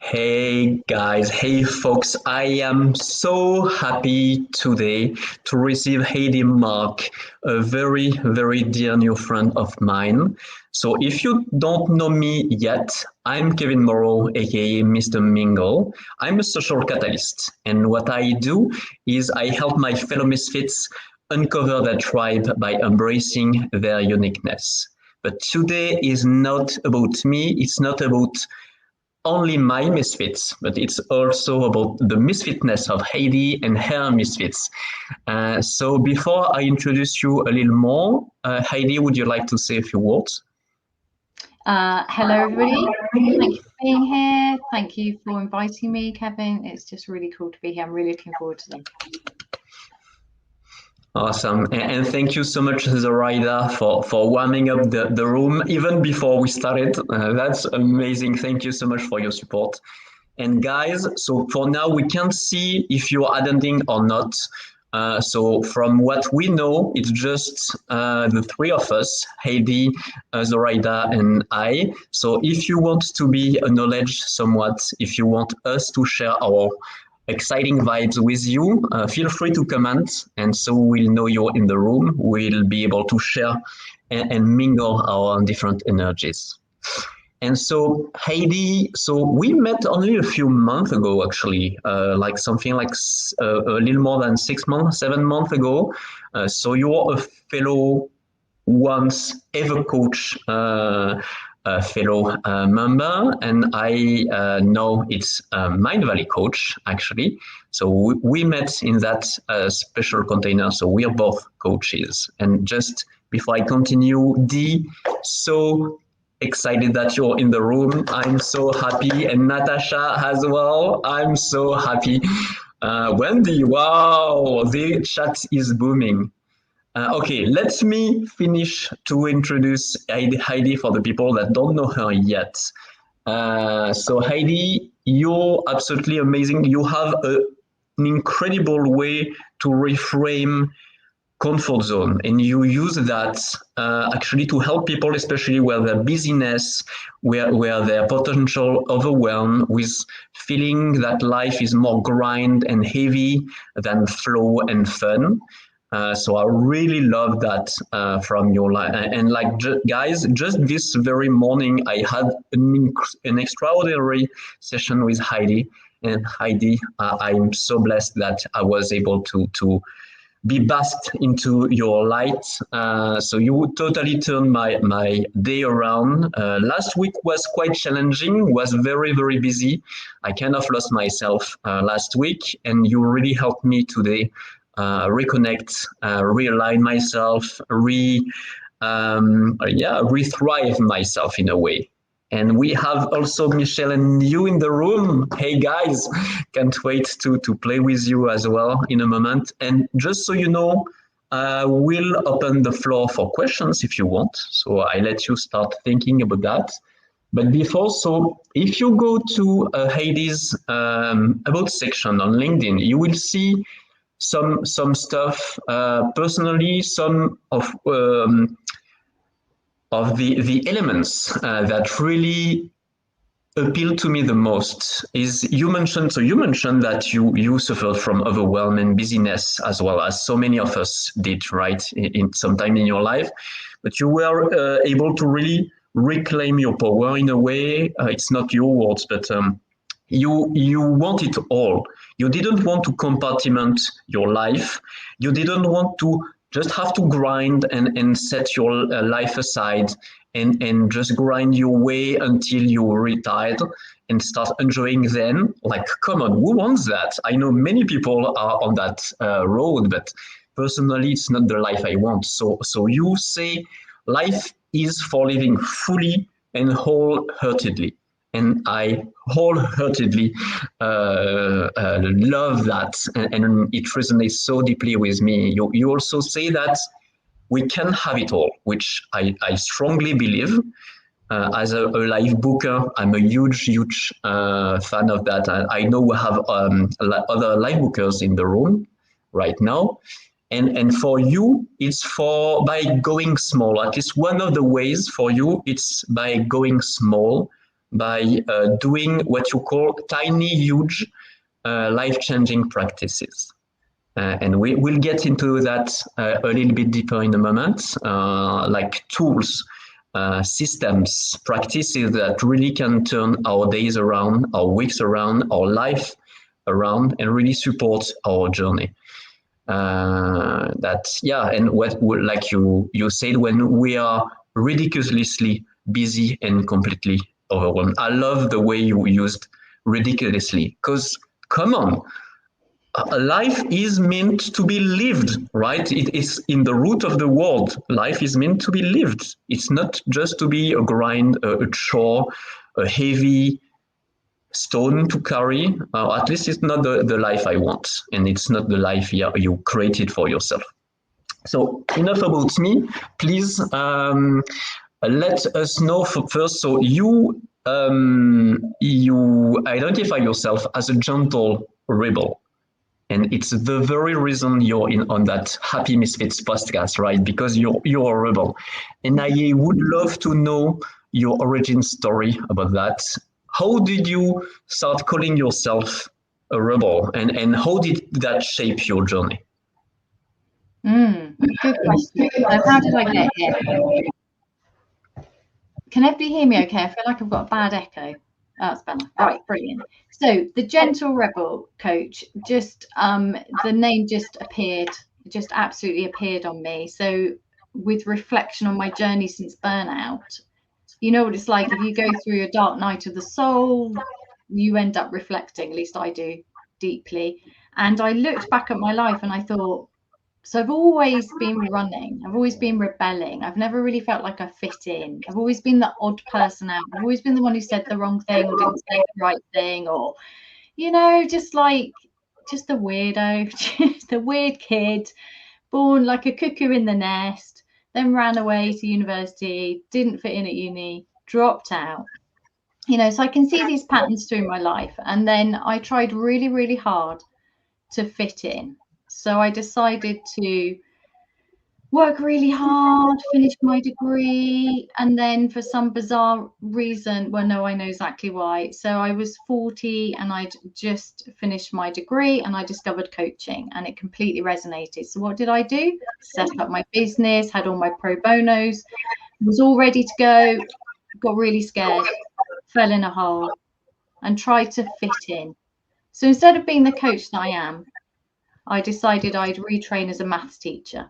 Hey guys, hey folks, I am so happy today to receive Heidi Marke, a very dear new friend of mine. So if you don't know me yet, I'm Kevin Morrow, aka Mr. Mingle. I'm a social catalyst, and what I do is I help my fellow misfits uncover their tribe by embracing their uniqueness. But today is not about me, it's not about only my misfits, but it's also about the misfitness of Heidi and her misfits. So before I introduce you a little more, Heidi, would you like to say a few words? Hello, everybody. Thank you for being here. Thank you for inviting me, Kevin. It's just really cool to be here. I'm really looking forward to them. Awesome. And thank you so much, Zoraida, for warming up the room even before we started. That's amazing. Thank you so much for your support. And guys, so for now, we can't see if you're attending or not. So from what we know, it's just the three of us, Heidi, Zoraida, and I. So if you want to be acknowledged somewhat, if you want us to share our exciting vibes with you, feel free to comment. And so we'll know you're in the room. We'll be able to share and mingle our different energies. And so Heidi, so we met only a few months ago, actually, like something like a little more than 6 months, 7 months ago. So you're a fellow once ever coach, fellow member, and I know it's Mind Valley coach actually. So we met in that special container. So we are both coaches. And just before I continue, Dee, so excited that you're in the room. I'm so happy, and Natasha as well. I'm so happy. Wendy, wow, the chat is booming. Okay, let me finish to introduce Heidi for the people that don't know her yet. So Heidi, you're absolutely amazing. You have an incredible way to reframe comfort zone, and you use that actually to help people, especially where their busyness, where their potential overwhelm with feeling that life is more grind and heavy than flow and fun. So I really love that from your life. And like, guys, just this very morning, I had an extraordinary session with Heidi. And Heidi, I'm so blessed that I was able to be basked into your light. So you would totally turn my day around. Last week was quite challenging, was very busy. I kind of lost myself last week, and you really helped me today reconnect, realign myself, re-thrive myself in a way. And we have also Michelle and you in the room. Hey guys, can't wait to play with you as well in a moment. And just so you know, we'll open the floor for questions if you want. So I let you start thinking about that. But before, so if you go to Heidi's about section on LinkedIn, you will see some stuff. Personally, some of the elements that really appeal to me the most is you mentioned that you suffered from overwhelm and busyness as well as so many of us did, right, in some time in your life, but you were able to really reclaim your power in a way. It's not your words, but you want it all. You didn't want to compartment your life. You didn't want to just have to grind and set your life aside and just grind your way until you're retired and start enjoying then. Like, come on, who wants that? I know many people are on that road, but personally, it's not the life I want. So you say life is for living fully and wholeheartedly. And I wholeheartedly love that, and it resonates so deeply with me. You also say that we can have it all, which I strongly believe. As a live booker, I'm a huge fan of that. I know we have other live bookers in the room right now. And for you, it's for by going small. At least one of the ways for you, it's by going small, by doing what you call tiny, huge, life-changing practices. And we'll get into that a little bit deeper in a moment, like tools, systems, practices that really can turn our days around, our weeks around, our life around, and really support our journey. And what, like you said, when we are ridiculously busy and completely overwhelmed. I love the way you used ridiculously, because come on, life is meant to be lived, right? It is in the root of the word. Life is meant to be lived. It's not just to be a grind, a chore, a heavy stone to carry. At least it's not the life I want, and it's not the life you created for yourself. So enough about me. Please let us know first. So you identify yourself as a gentle rebel. And it's the very reason you're in on that Happy Misfits podcast, right? Because you're a rebel. And I would love to know your origin story about that. How did you start calling yourself a rebel? And how did that shape your journey? Good question. So how did I get here? Can everybody hear me okay? I feel like I've got a bad echo. Oh, it's better. Right, brilliant. So the Gentle Rebel Coach, just the name just appeared, just absolutely appeared on me. So with reflection on my journey since burnout, you know what it's like if you go through a dark night of the soul, you end up reflecting, at least I do, deeply. And I looked back at my life and I thought, so I've always been running. I've always been rebelling. I've never really felt like I fit in. I've always been the odd person out. I've always been the one who said the wrong thing or didn't say the right thing, or, just the weirdo, just the weird kid, born like a cuckoo in the nest, then ran away to university, didn't fit in at uni, dropped out. So I can see these patterns through my life. And then I tried really, really hard to fit in. So I decided to work really hard, finish my degree, and then for some bizarre reason, well, no, I know exactly why. So I was 40 and I'd just finished my degree and I discovered coaching and it completely resonated. So what did I do? Set up my business, had all my pro bonos, was all ready to go, got really scared, fell in a hole and tried to fit in. So instead of being the coach that I am, I decided I'd retrain as a maths teacher.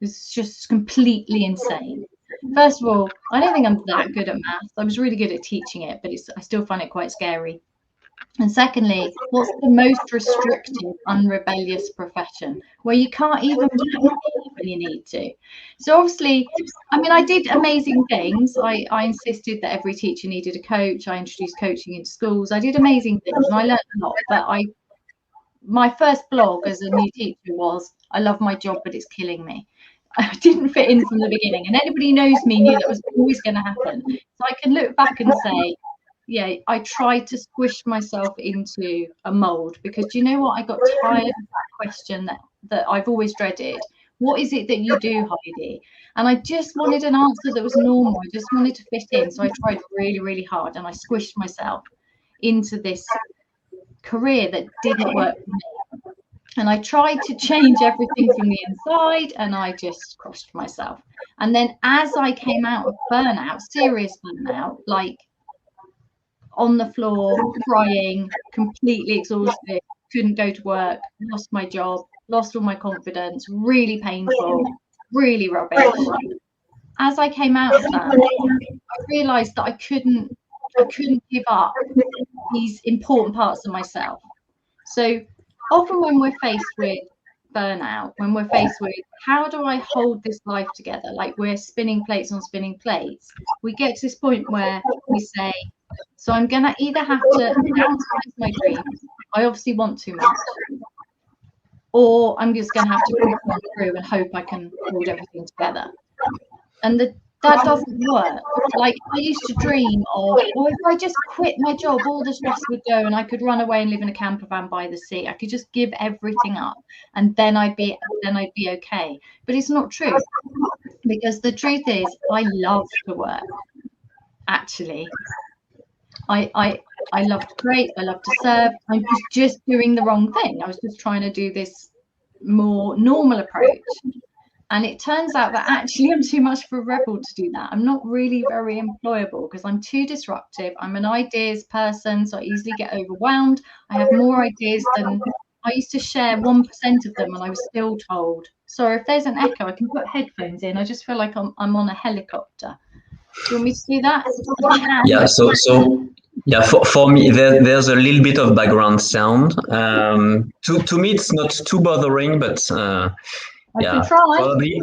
It's just completely insane. First of all, I don't think I'm that good at maths. I was really good at teaching it, but I still find it quite scary. And secondly, what's the most restrictive, unrebellious profession where you can't even when you need to? So obviously, I did amazing things. I insisted that every teacher needed a coach. I introduced coaching into schools. I did amazing things and I learned a lot. But my first blog as a new teacher was, I love my job, but it's killing me. I didn't fit in from the beginning. And anybody who knows me knew that was always going to happen. So I can look back and say, yeah, I tried to squish myself into a mold because you know what? I got tired of that question that I've always dreaded. What is it that you do, Heidi? And I just wanted an answer that was normal. I just wanted to fit in. So I tried really, really hard and I squished myself into this career that didn't work for me. And I tried to change everything from the inside and I just crushed myself. And then as I came out of burnout, serious burnout, like on the floor, crying, completely exhausted, couldn't go to work, lost my job, lost all my confidence, really painful, really rubbish. As I came out of that, I realized that I couldn't give up these important parts of myself. So often when we're faced with burnout, when we're faced with how do I hold this life together, like we're spinning plates on spinning plates, we get to this point where we say, so I'm going to either have to downsize my dreams, I obviously want too much, or I'm just going to have to push on through and hope I can hold everything together. And that doesn't work. Like I used to dream of, well, if I just quit my job, all the stress would go and I could run away and live in a camper van by the sea. I could just give everything up and then I'd be okay. But it's not true, because the truth is I love to work. Actually, I love to create, I love to serve. I was just doing the wrong thing. I was just trying to do this more normal approach. And it turns out that actually I'm too much of a rebel to do that. I'm not really very employable because I'm too disruptive. I'm an ideas person, so I easily get overwhelmed. I have more ideas than I used to share 1% of them, and I was still told. So if there's an echo, I can put headphones in. I just feel like I'm on a helicopter. Do you want me to do that? Yeah. Yeah, for me, there's a little bit of background sound. To me, it's not too bothering, but I yeah, can try. probably.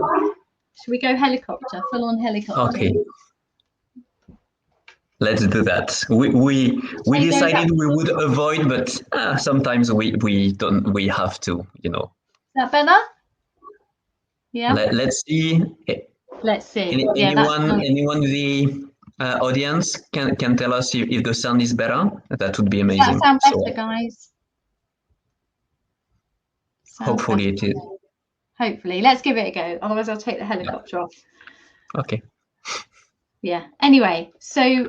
Should we go helicopter? Full on helicopter. Okay, let's do that. We decided we would avoid, but sometimes we don't. We have to, Is that better? Yeah. Let's see. Let's see. Anyone in the audience can tell us if the sound is better? That would be amazing. Does that sound better, guys? Hopefully it is. Hopefully. Let's give it a go. Otherwise, I'll take the helicopter off. Okay. Yeah. Anyway, so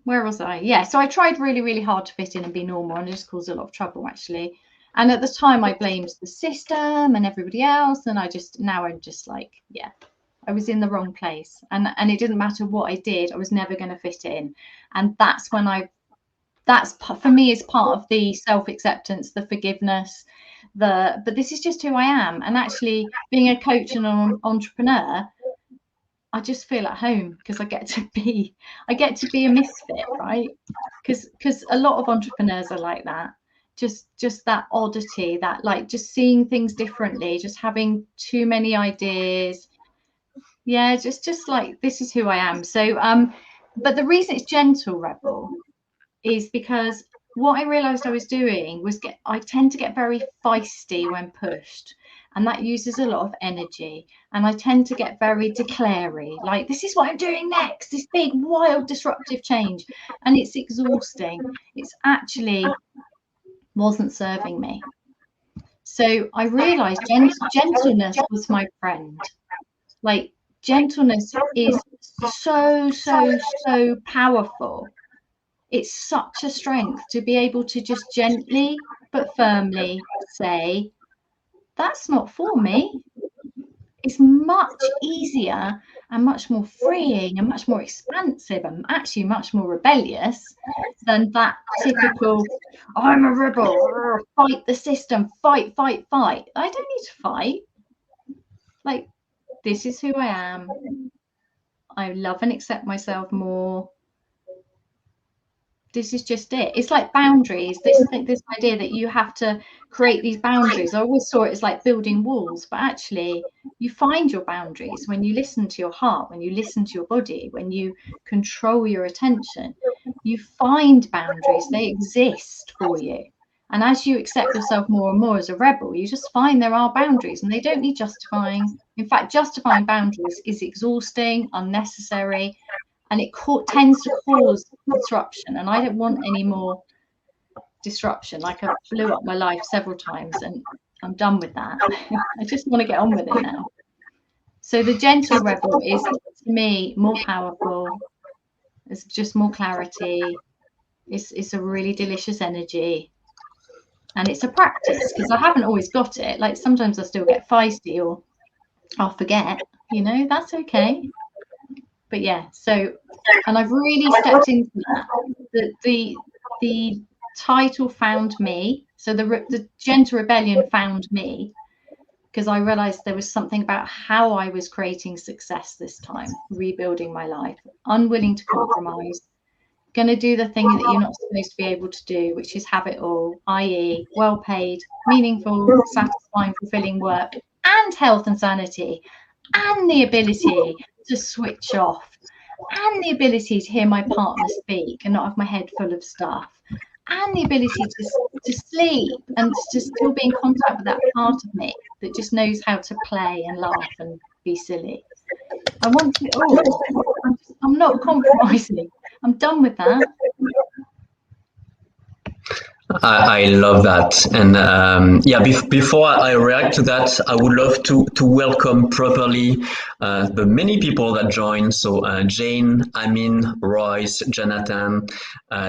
where was I? Yeah. So I tried really, really hard to fit in and be normal, and it just caused a lot of trouble, actually. And at the time, I blamed the system and everybody else, and I'm just like, yeah, I was in the wrong place, and it didn't matter what I did, I was never going to fit in. And that's when that's for me is part of the self-acceptance, the forgiveness, but this is just who I am. And actually, being a coach and an entrepreneur, I just feel at home because I get to be a misfit, right? Because a lot of entrepreneurs are like that. Just that oddity, that like just seeing things differently, just having too many ideas. Yeah, just like this is who I am. So but the reason it's gentle rebel is because what I realized I was doing was I tend to get very feisty when pushed, and that uses a lot of energy. And I tend to get very declare-y, like this is what I'm doing next, this big wild disruptive change, and it's exhausting. It's actually wasn't serving me. So I realized gentleness was my friend. Like gentleness is so powerful. It's such a strength to be able to just gently but firmly say, that's not for me. It's much easier and much more freeing and much more expansive and actually much more rebellious than that typical, I'm a rebel, fight the system, fight. I don't need to fight. Like, this is who I am. I love and accept myself more. This is just it. It's like boundaries. This idea that you have to create these boundaries. I always saw it as like building walls, but actually you find your boundaries when you listen to your heart, when you listen to your body, when you control your attention. You find boundaries. They exist for you. And as you accept yourself more and more as a rebel, you just find there are boundaries and they don't need justifying. In fact, justifying boundaries is exhausting, unnecessary, and it tends to cause disruption. And I don't want any more disruption. Like I blew up my life several times and I'm done with that. I just want to get on with it now. So the gentle rebel is, to me, more powerful. It's just more clarity. It's a really delicious energy. And it's a practice because I haven't always got it. Like sometimes I still get feisty or I'll forget, that's okay. But yeah, so, and I've really stepped into that. The title found me. So the Gentle Rebellion found me because I realized there was something about how I was creating success this time, rebuilding my life, unwilling to compromise, going to do the thing that you're not supposed to be able to do, which is have it all, i.e. well-paid, meaningful, satisfying, fulfilling work, and health and sanity, and the ability to switch off, and the ability to hear my partner speak and not have my head full of stuff, and the ability to sleep and to still be in contact with that part of me that just knows how to play and laugh and be silly. I want it all. I'm not compromising. I'm done with that. I love that. And yeah, before I react to that, I would love to welcome properly the many people that join. So Jane, Amin, Royce, Jonathan,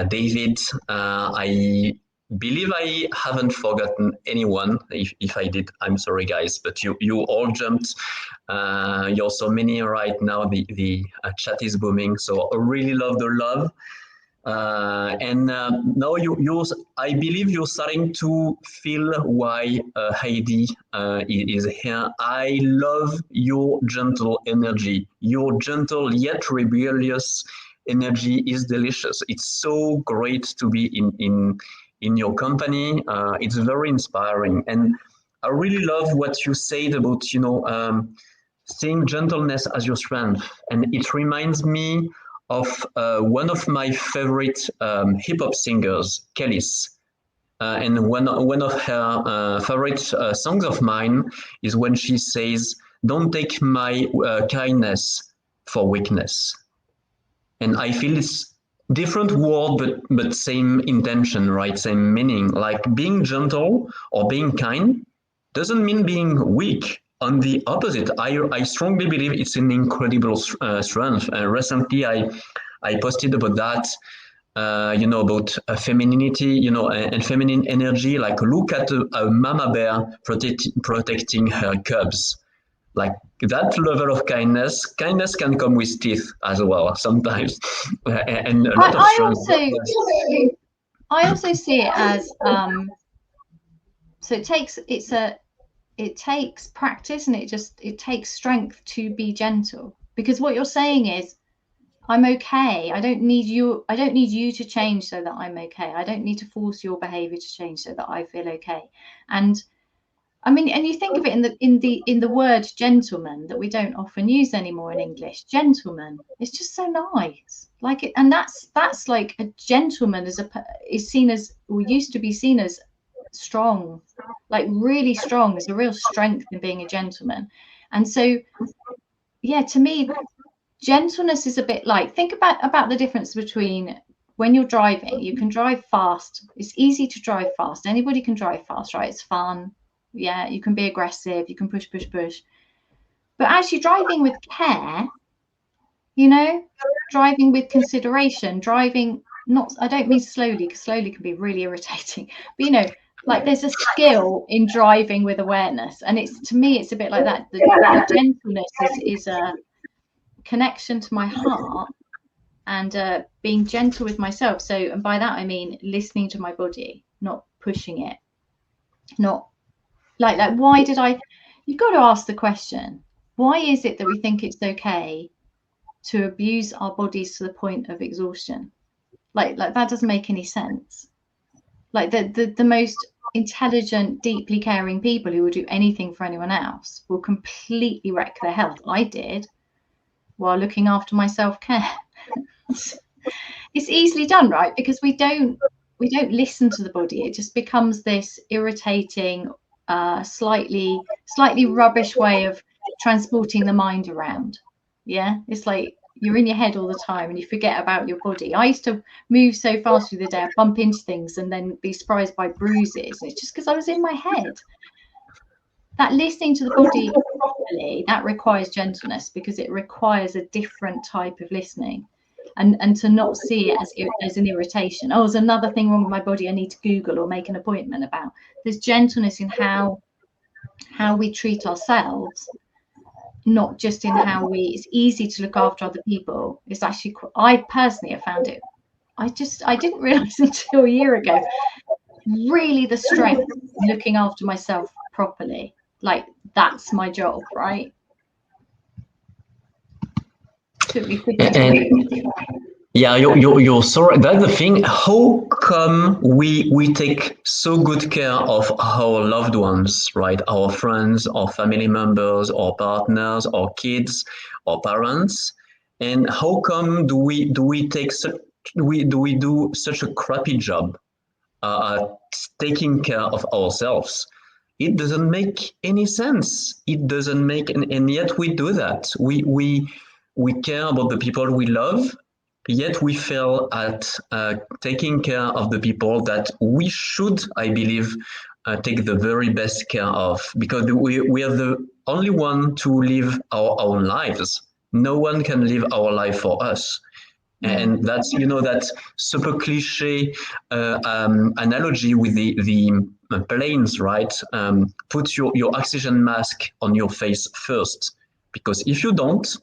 David. I believe I haven't forgotten anyone. If I did, I'm sorry, guys. But you all jumped. You're so many right now. The chat is booming. So I really love the love. And now I believe you're starting to feel why Heidi is here. I love your gentle energy. Your gentle yet rebellious energy is delicious. It's so great to be in your company. It's very inspiring, and I really love what you said about seeing gentleness as your strength, and it reminds me of one of my favorite hip hop singers, Kellys. And one of her favorite songs of mine is when she says, "Don't take my kindness for weakness." And I feel it's different word, but same intention, right? Same meaning. Like being gentle or being kind doesn't mean being weak. On the opposite, I strongly believe it's an incredible strength. Recently, I posted about that, about femininity, and feminine energy. Like, look at a mama bear protecting her cubs. Like that level of kindness can come with teeth as well sometimes, and a lot of I strength. also I also see it as so it takes practice, and it takes strength to be gentle, because what you're saying is, I'm okay. I don't need you to change so that I'm okay. I don't need to force your behavior to change so that I feel okay. And I mean, and you think of it in the word gentleman, that we don't often use anymore in English. Gentleman. It's just so nice. Like it, and that's like a gentleman is seen as, or used to be seen as, strong, like really strong. There's a real strength in being a gentleman. And so, yeah, to me, gentleness is a bit like, think about the difference between, when you're driving, you can drive fast. It's easy to drive fast. Anybody can drive fast, right? It's fun. Yeah, you can be aggressive, you can push. But actually driving with care, driving with consideration, driving not, I don't mean slowly, because slowly can be really irritating, but like there's a skill in driving with awareness. And it's, to me, it's a bit like that. The gentleness is a connection to my heart, and being gentle with myself. So, and by that I mean listening to my body, not pushing it, not like why did I, you've got to ask the question, why is it that we think it's okay to abuse our bodies to the point of exhaustion? Like that doesn't make any sense. Like the most intelligent, deeply caring people who will do anything for anyone else will completely wreck their health. I did, while looking after my self-care. It's easily done, right? Because we don't listen to the body. It just becomes this irritating, slightly rubbish way of transporting the mind around. Yeah, it's like you're in your head all the time and you forget about your body. I used to move so fast through the day, I'd bump into things and then be surprised by bruises. And it's just because I was in my head. That listening to the body properly, that requires gentleness, because it requires a different type of listening. And to not see it as an irritation. Oh, there's another thing wrong with my body I need to Google or make an appointment about. There's gentleness in how we treat ourselves, not just in how it's easy to look after other people. It's actually, I personally have found it, I didn't realize until a year ago, really the strength looking after myself properly. Like that's my job, right? Took me 50 years. Yeah, you're so right. That's the thing. How come we take so good care of our loved ones, right? Our friends, our family members, our partners, our kids, our parents, and how come do we take such we do such a crappy job at taking care of ourselves? It doesn't make any sense. It doesn't make, and yet we do that. We care about the people we love, yet we fail at taking care of the people that we should, I believe, take the very best care of, because we are the only one to live our own lives. No one can live our life for us. And that's, that super cliche analogy with the planes, right? Put your oxygen mask on your face first, because if you don't,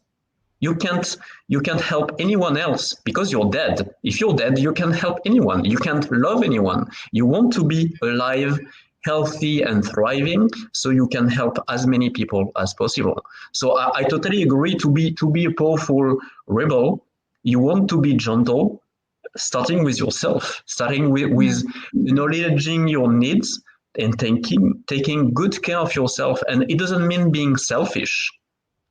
you can't help anyone else, because you're dead. If you're dead, you can't help anyone. You can't love anyone. You want to be alive, healthy, and thriving, so you can help as many people as possible. So I totally agree. To be a powerful rebel, you want to be gentle, starting with yourself, starting with acknowledging your needs and taking good care of yourself. And it doesn't mean being selfish.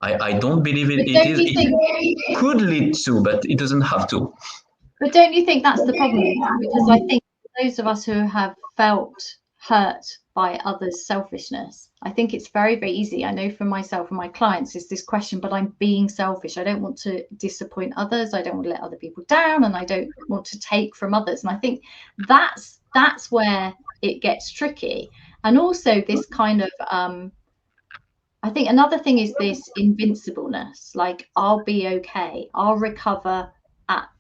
I don't believe But it don't is. you think? It could lead to, but it doesn't have to. But don't you think that's the problem? Because I think those of us who have felt hurt by others' selfishness, I think it's very, very easy. I know for myself and my clients is this question, but I'm being selfish. I don't want to disappoint others. I don't want to let other people down, and I don't want to take from others. And I think that's where it gets tricky. And also this kind of I think another thing is this invincibleness, like I'll be okay, I'll recover.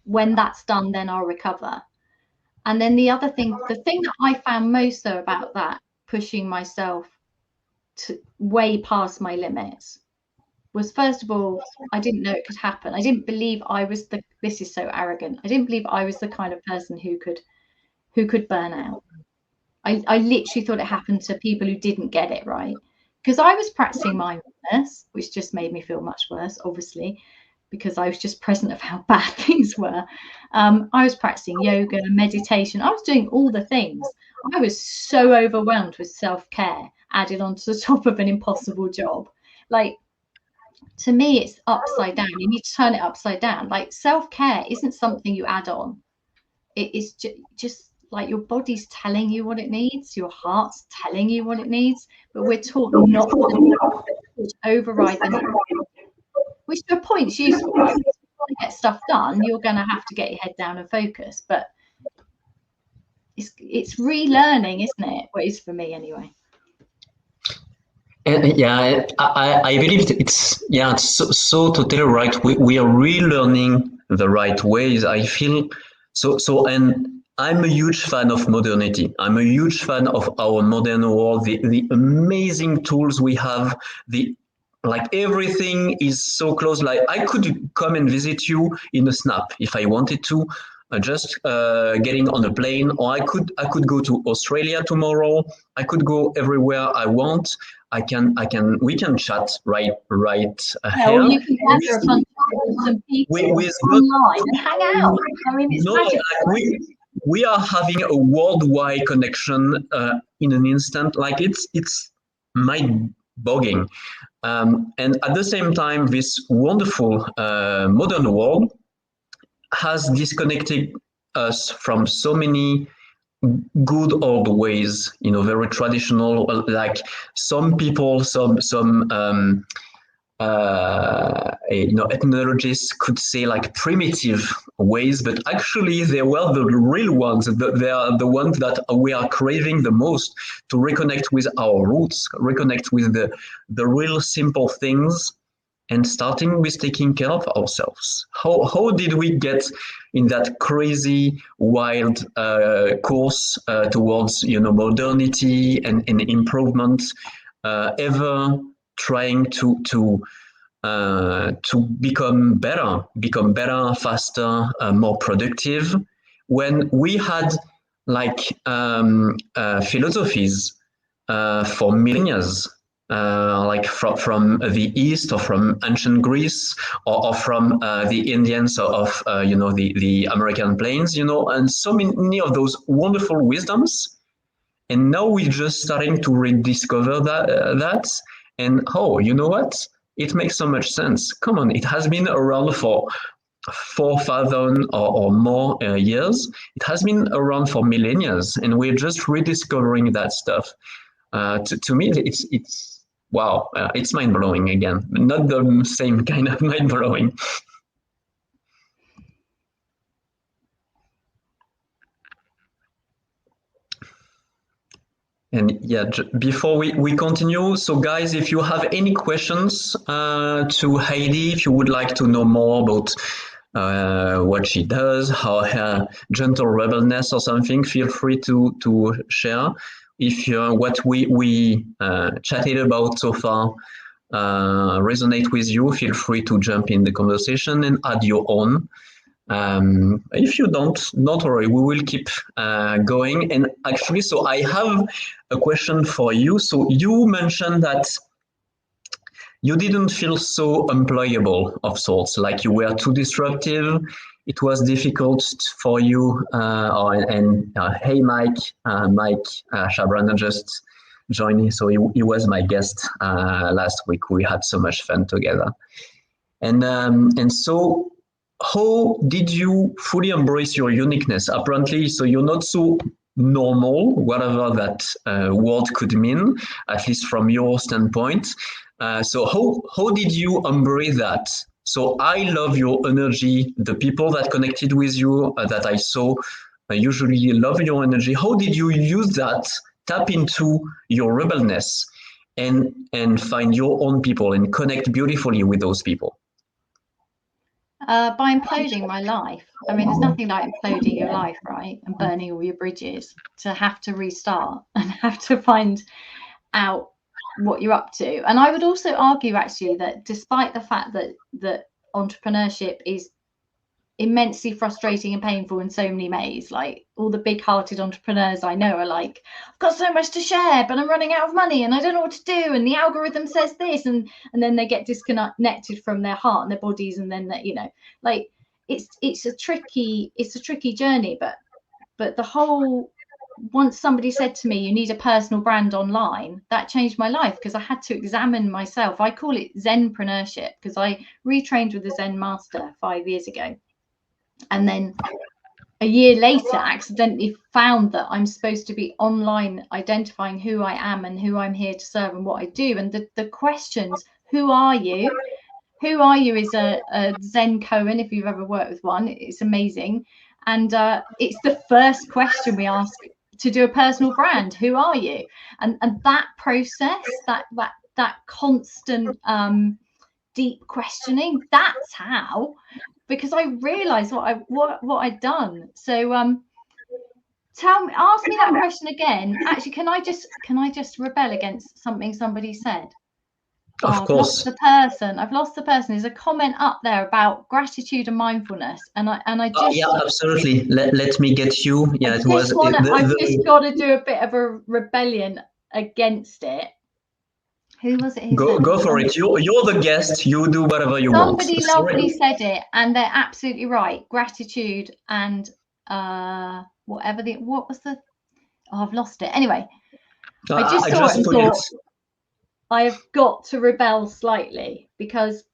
When that's done, then I'll recover. And then the other thing, the thing that I found most though about that, pushing myself to way past my limits, was first of all, I didn't know it could happen. I didn't believe I was this is so arrogant. I didn't believe I was the kind of person who could burn out. I literally thought it happened to people who didn't get it right. Because I was practicing mindfulness, which just made me feel much worse, obviously, because I was just present of how bad things were. I was practicing yoga, meditation. I was doing all the things. I was so overwhelmed with self-care added onto the top of an impossible job. Like, to me, it's upside down. You need to turn it upside down. Like, self-care isn't something you add on. It is just like your body's telling you what it needs, your heart's telling you what it needs, but we're taught not to override the need, which to a point is useful. If you want to get stuff done, you're going to have to get your head down and focus, but it's relearning, isn't it? Well, it is for me anyway. Yeah, I believe it's so totally right. We are relearning the right ways. I feel so, and I'm a huge fan of modernity. I'm a huge fan of our modern world. The amazing tools we have. Like everything is so close. Like I could come and visit you in a snap if I wanted to. Just getting on a plane, or I could go to Australia tomorrow. I could go everywhere I want. We can chat right Or here. you can gather a bunch of some people online and hang out. I mean, it's magic. Like we are having a worldwide connection in an instant. Like it's mind-boggling. And at the same time, this wonderful modern world has disconnected us from so many good old ways, very traditional. Like some people, some ethnologists could say like primitive ways, but actually they were the real ones. They are the ones that we are craving the most, to reconnect with our roots, reconnect with the real simple things, and starting with taking care of ourselves. How did we get in that crazy, wild course towards modernity and improvement, ever trying to become better, faster, more productive, when we had like philosophies for millennia, like from the East, or from ancient Greece, or from the Indians of the American plains, and so many of those wonderful wisdoms. And now we're just starting to rediscover that. And you know what? It makes so much sense. Come on, it has been around for 4,000 or more years. It has been around for millennia, and we're just rediscovering that stuff. To me, it's wow. It's mind blowing again, not the same kind of mind blowing. And yeah, before we continue, so guys, if you have any questions to Heidi, if you would like to know more about what she does, how her gentle rebelness or something, feel free to share. If what we chatted about so far resonate with you, feel free to jump in the conversation and add your own. If you don't worry, we will keep going. And actually, so I have a question for you. So you mentioned that you didn't feel so employable of sorts, like you were too disruptive. It was difficult for you. Hey, Mike Shabrana just joined. So he was my guest last week. We had so much fun together. And so how did you fully embrace your uniqueness? Apparently, so you're not so normal, whatever that word could mean, at least from your standpoint. So how did you embrace that? So I love your energy. The people that connected with you that I saw usually love your energy. How did you use that? Tap into your rebelness and find your own people and connect beautifully with those people. By imploding my life. I mean, there's nothing like imploding your life, right? And burning all your bridges, to have to restart and have to find out what you're up to. And I would also argue actually that despite the fact that entrepreneurship is immensely frustrating and painful in so many ways, like all the big-hearted entrepreneurs I know are like, I've got so much to share but I'm running out of money and I don't know what to do, and the algorithm says this, and then they get disconnected from their heart and their bodies, and then that, you know, like it's a tricky journey. But the whole, once somebody said to me, you need a personal brand online, that changed my life, because I had to examine myself. I call it Zenpreneurship, because I retrained with a Zen master 5 years ago. And then a year later, accidentally found that I'm supposed to be online identifying who I am and who I'm here to serve and what I do. And the questions, who are you? Who are you is a Zen koan, if you've ever worked with one. It's amazing. And it's the first question we ask to do a personal brand. Who are you? And that process, that constant deep questioning, that's how, because I realized what I'd done. So ask me that question again. Actually, can I just rebel against something somebody said? Of course. I've lost the person. There's a comment up there about gratitude and mindfulness, and I just yeah, absolutely. Let me get you. Yeah, I've just got to do a bit of a rebellion against it. Who was it who said go for it. You're the guest. You do whatever you want. Somebody lovely said it, and they're absolutely right. Gratitude and what was the, I've lost it. Anyway, I just saw it and thought, I've got to rebel slightly, because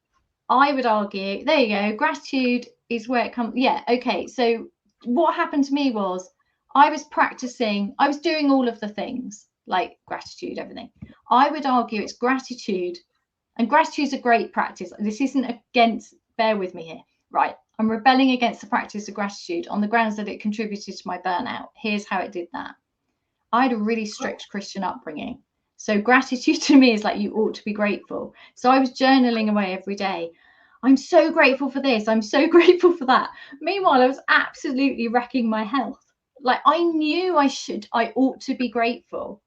I would argue, there you go, gratitude is where it comes. Yeah, okay. So what happened to me was I was doing all of the things, like gratitude, everything. I would argue it's gratitude, and gratitude is a great practice. This isn't against, bear with me here, right? I'm rebelling against the practice of gratitude on the grounds that it contributed to my burnout. Here's how it did that. I had a really strict Christian upbringing. So gratitude to me is like, you ought to be grateful. So I was journaling away every day. I'm so grateful for this. I'm so grateful for that. Meanwhile, I was absolutely wrecking my health. Like, I knew I ought to be grateful,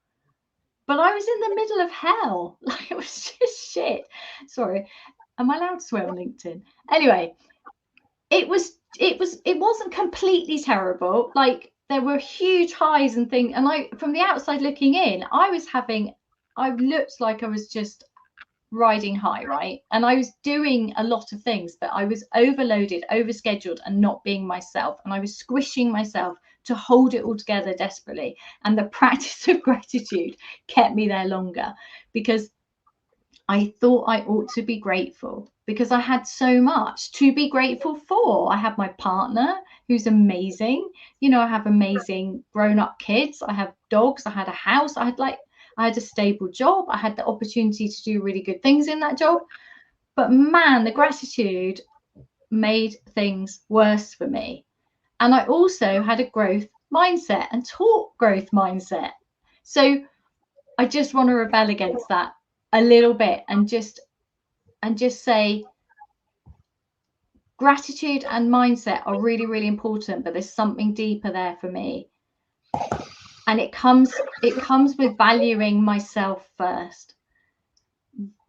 but I was in the middle of hell. Like, it was just shit. Sorry. Am I allowed to swear on LinkedIn? Anyway, it wasn't completely terrible. Like, there were huge highs and things. And from the outside looking in, I looked like I was just riding high, right? And I was doing a lot of things, but I was overloaded, overscheduled, and not being myself. And I was squishing myself to hold it all together desperately. And the practice of gratitude kept me there longer, because I thought I ought to be grateful, because I had so much to be grateful for. I have my partner who's amazing. You know, I have amazing grown-up kids. I have dogs. I had a house. I had a stable job. I had the opportunity to do really good things in that job. But man, the gratitude made things worse for me. And I also had a growth mindset and taught growth mindset. So I just want to rebel against that a little bit and just say gratitude and mindset are really, really important, but there's something deeper there for me. And it comes with valuing myself first,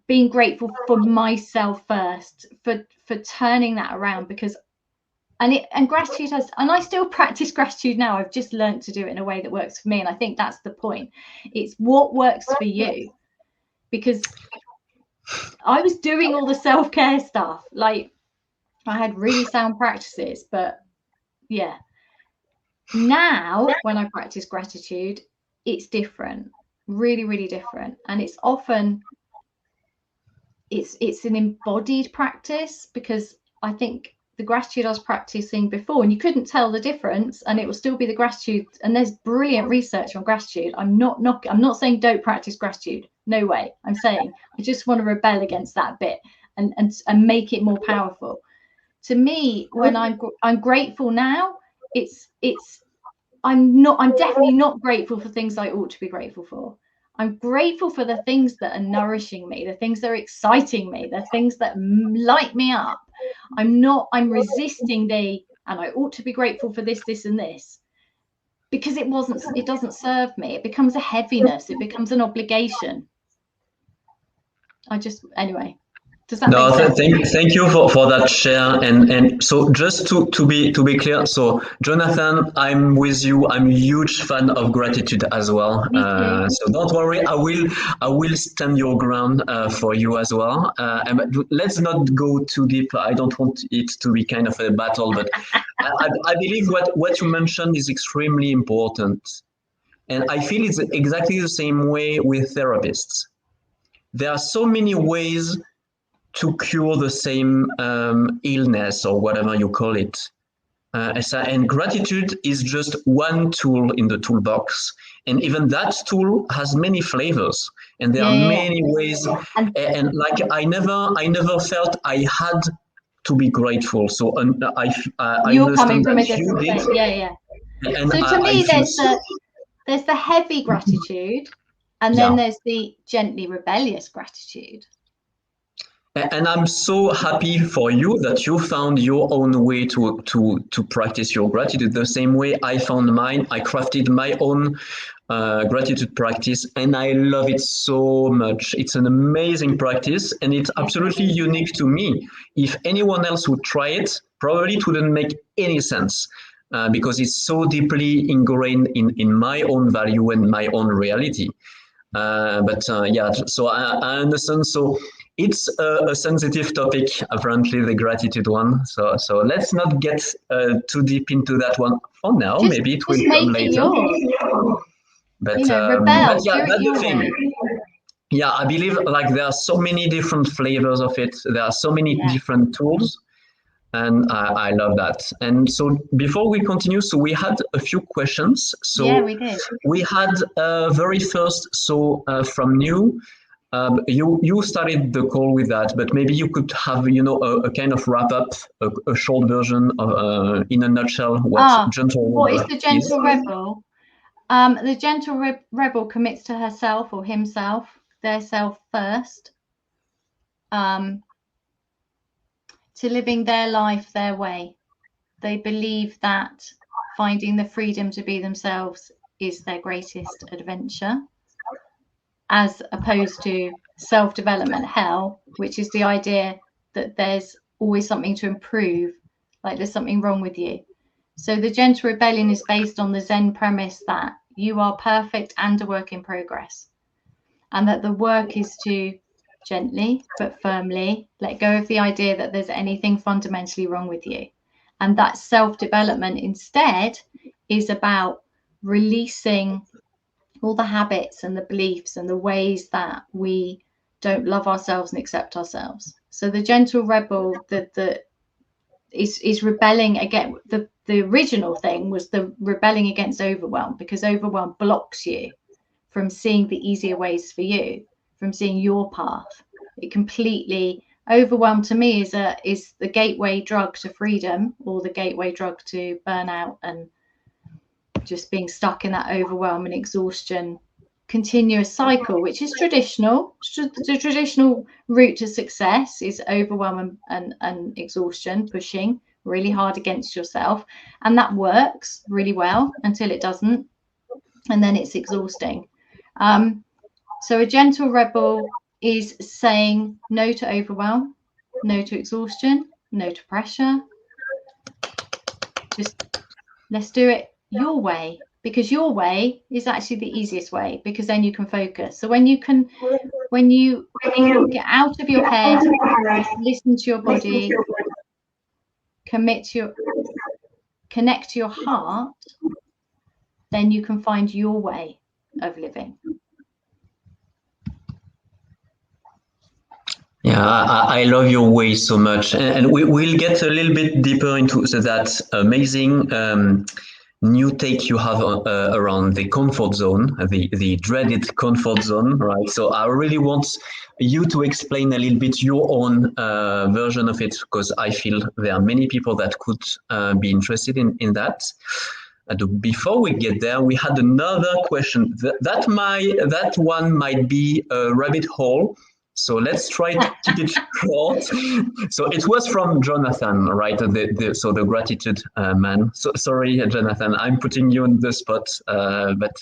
being grateful for myself first, for turning that around, because and gratitude has, and I still practice gratitude now. I've just learned to do it in a way that works for me. And I think that's the point. It's what works for you, because I was doing all the self-care stuff. Like, I had really sound practices, but yeah. Now, when I practice gratitude, it's different, really, really different. And it's often, it's an embodied practice, because I think the gratitude I was practicing before, and you couldn't tell the difference, and it will still be the gratitude. And there's brilliant research on gratitude. I'm not saying don't practice gratitude. No way. I'm saying I just want to rebel against that bit and make it more powerful. To me, when I'm grateful now, I'm definitely not grateful for things I ought to be grateful for. I'm grateful for the things that are nourishing me, the things that are exciting me, the things that light me up. I'm resisting and I ought to be grateful for this, this, and this, because it doesn't serve me. It becomes a heaviness. It becomes an obligation. Anyway. Does that make sense? Thank you for that share. And so just to be clear, so Jonathan, I'm with you. I'm a huge fan of gratitude as well. Me too. So don't worry, I will stand your ground for you as well. And let's not go too deep. I don't want it to be kind of a battle, but I believe what you mentioned is extremely important. And I feel it's exactly the same way with therapists. There are so many ways to cure the same illness or whatever you call it. And gratitude is just one tool in the toolbox. And even that tool has many flavors. And there are many ways. And like I never felt I had to be grateful. So I you're understand coming from that a different you place. did. Yeah. And So to me, there's the heavy gratitude, and then there's the gently rebellious gratitude. And I'm so happy for you that you found your own way to practice your gratitude. The same way I found mine. I crafted my own gratitude practice, and I love it so much. It's an amazing practice, and it's absolutely unique to me. If anyone else would try it, probably it wouldn't make any sense. Because it's so deeply ingrained in my own value and my own reality. So I understand. So it's a sensitive topic, apparently, the gratitude one. So let's not get too deep into that one for now. Maybe it will come later. But rebel, yeah, do it your thing. way. Yeah, I believe like there are so many different flavors of it. There are so many different tools. And I love that. And so before we continue, so we had a few questions. So we did. We had very first, from you, you started the call with that, but maybe you could have, a kind of wrap up, a short version of, in a nutshell, what gentle rebel is the gentle rebel? The gentle rebel commits to herself or himself, their self first, to living their life their way. They believe that finding the freedom to be themselves is their greatest adventure, as opposed to self-development hell, which is the idea that there's always something to improve, like there's something wrong with you. So the gentle rebellion is based on the Zen premise that you are perfect and a work in progress, and that the work is to gently but firmly let go of the idea that there's anything fundamentally wrong with you. And that self-development instead is about releasing all the habits and the beliefs and the ways that we don't love ourselves and accept ourselves. So the gentle rebel is rebelling against the original thing was the rebelling against overwhelm, because overwhelm blocks you from seeing the easier ways for you, from seeing your path. It completely overwhelm to me is the gateway drug to freedom, or the gateway drug to burnout and just being stuck in that overwhelm and exhaustion continuous cycle, which is traditional. The traditional route to success is overwhelm and exhaustion, pushing really hard against yourself, and that works really well until it doesn't, and then it's exhausting. So a gentle rebel is saying no to overwhelm, no to exhaustion, no to pressure. Just let's do it your way, because your way is actually the easiest way, because then you can focus. So when you get out of your head, listen to your body, connect to your heart, then you can find your way of living. Yeah, I love your way so much, and we'll get a little bit deeper into that amazing new take you have around the comfort zone, the dreaded comfort zone, right? So I really want you to explain a little bit your own version of it, because I feel there are many people that could be interested in that. Before we get there, we had another question. That one might be a rabbit hole. So let's try to keep it short. So it was from Jonathan, right? So the gratitude man. So sorry, Jonathan, I'm putting you on the spot, but